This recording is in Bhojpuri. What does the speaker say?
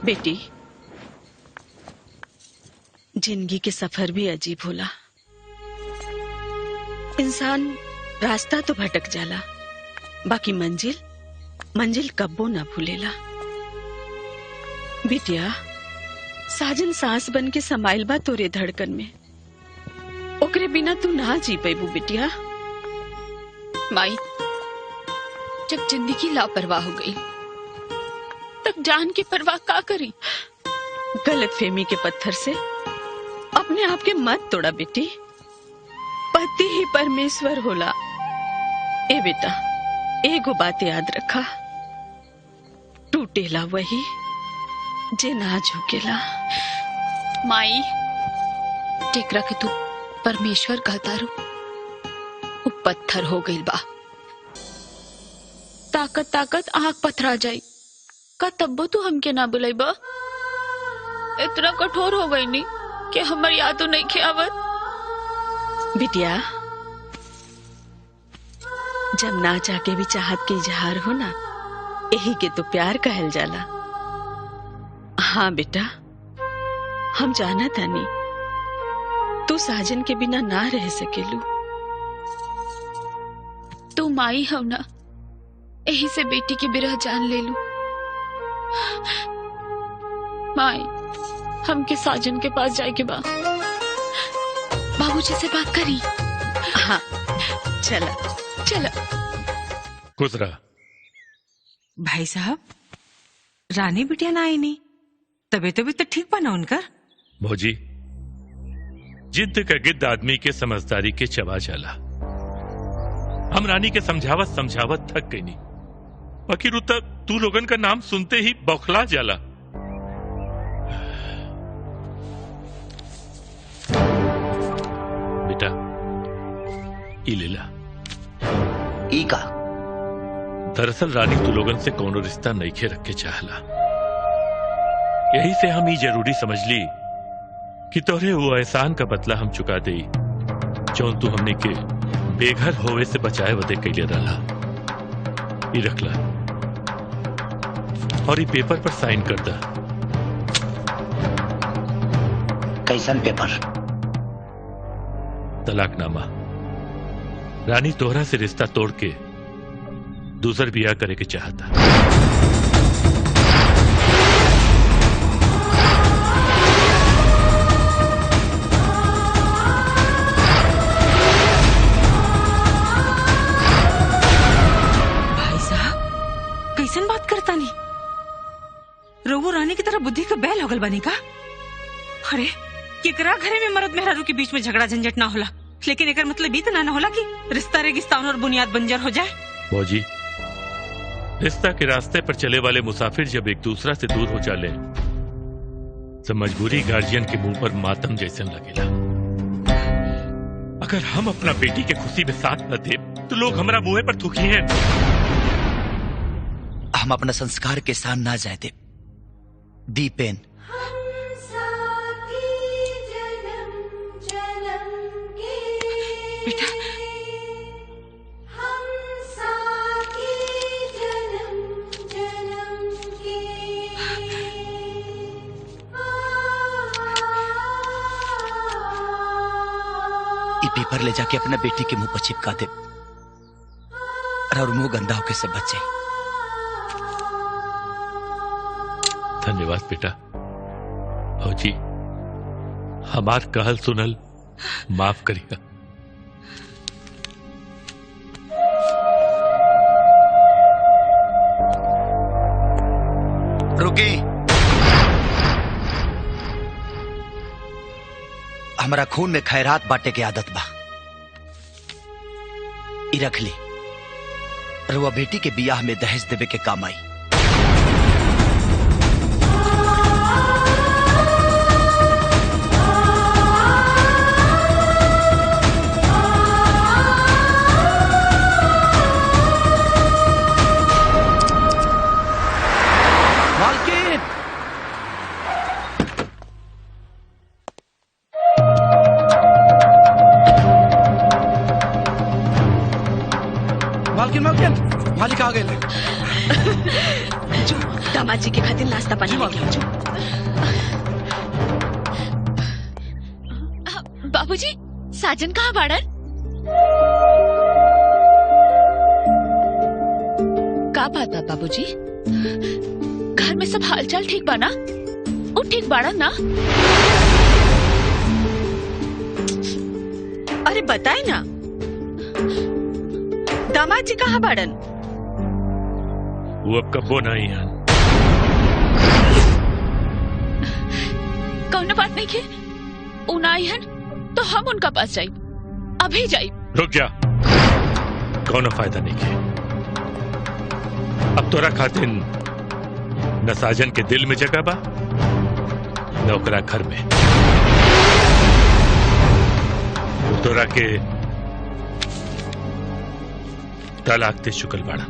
बेटी, जिंदगी के सफर भी अजीब होला। इंसान रास्ता तो भटक जाला, बाकी मंजिल कब्बो ना भूलेला। बिटिया, साजन सांस बन के समाइल बा तोरे धड़कन में, ओकरे बिना तू ना जी पेबू बिटिया। माई, जब जिंदगी लापरवाह हो गई तब जान की परवाह का करी। गलतफहमी के पत्थर से अपने आप के मत तोड़ा बेटी, पति ही परमेश्वर होला। ए बेटा, एगो बात याद रखा, टूटेला वही जे ना झुकेला। माई, टेकरा के तू परमेश्वर कहता रू, वो पत्थर हो गई बा। ताकत आँख पथरा जाई का तब्बो तू हमके ना बुलाई बा। इतना कठोर हो गई नी कि हमर याद तो नहीं खियावत। बिटिया, जब ना चाहके भी चाहत के इजहार हो ना, यही के तो प्यार कहल जाला। हाँ बेटा, हम जाना था नहीं, तू साजन के बिना ना रह सकेलू। तू माई हो ना, यही से बेटी की बिरह जान ले लू। माई, हमके साजन के पास जाए के बा, बाबूजी से बात करी। हाँ, चला। गुजरा भाई साहब, रानी बिटिया ना आई नहीं, तबीयत तो ठीक बना उनका। भौजी, जिद्द का गिद्ध आदमी के समझदारी के चबा जाला। हम रानी के समझावत थक गई नहीं, बाकी रुता तू लोगन का नाम सुनते ही बौखला जाला। बेटा, ई लेला। ई का? दरअसल रानी तू लोगन से कोनो रिश्ता नईखे रख के चाहला, यही से हम ई जरूरी समझ ली कि तोहरे वो एहसान का बदला हम चुका दे जौन तू हमने के बेघर होवे से बचाए वदे कैले रहा। ई रखला और ई पेपर पर साइन कर दा। कैसन पेपर? तलाकनामा। रानी तोहरा से रिश्ता तोड़ के दूसर बियाह करे के चाहता। भाई साहब, कैसन बात करता नहीं? रघु रानी की तरह बुद्धि का बैल होगल बनी का? अरे केकरा घरे में मर्द मेहरारू के बीच में झगड़ा झंझट ना होला, लेकिन एकर मतलब इतना ना होला कि रिश्ता रेगिस्तान और बुनियाद बंजर हो जाए। फौजी, रिश्ता के रास्ते पर चले वाले मुसाफिर जब एक दूसरा से दूर हो जाले तो मजबूरी गार्जियन के मुंह पर मातम जैसे लगेला। अगर हम अपना बेटी के खुशी में साथ न दे तो लोग हमारा मुंह पर थूकी हैं। हम अपना संस्कार के साथ ना जाए दे। B PAN. बेटा, ये पेपर ले जाके अपना बेटी के मुंह पर चिपका दे और मुंह गंदा होके से बचे। धन्यवाद बेटा। फौजी, हमार कहल सुनल माफ करिएगा। रुकी। हमारा खून में खैरात बांटे की आदत बा, ई रख ली। रुआ बेटी के बियाह में दहेज देवे के काम आई। मालिक आ गए। दामाद जी के खातिर नाश्ता पानी लेके आओ। बाबूजी, साजन कहाँ बाड़न? का बात बा बाबूजी? घर में सब हालचाल ठीक बा ना? वो ठीक बाड़न ना? अरे बताए ना, दामाद जी कहाँ बाड़न? वो अब कब्बो नहीं है। कौन बात नहीं के? उन आई हन तो हम उनका पास जाई, अभी जाई। रुक जा, कौन फायदा नहीं के। अब तोरा खातिन न साजन के दिल में जगह बा न ओकरा घर में। तोरा के तलाक दे चुकल बाड़ा।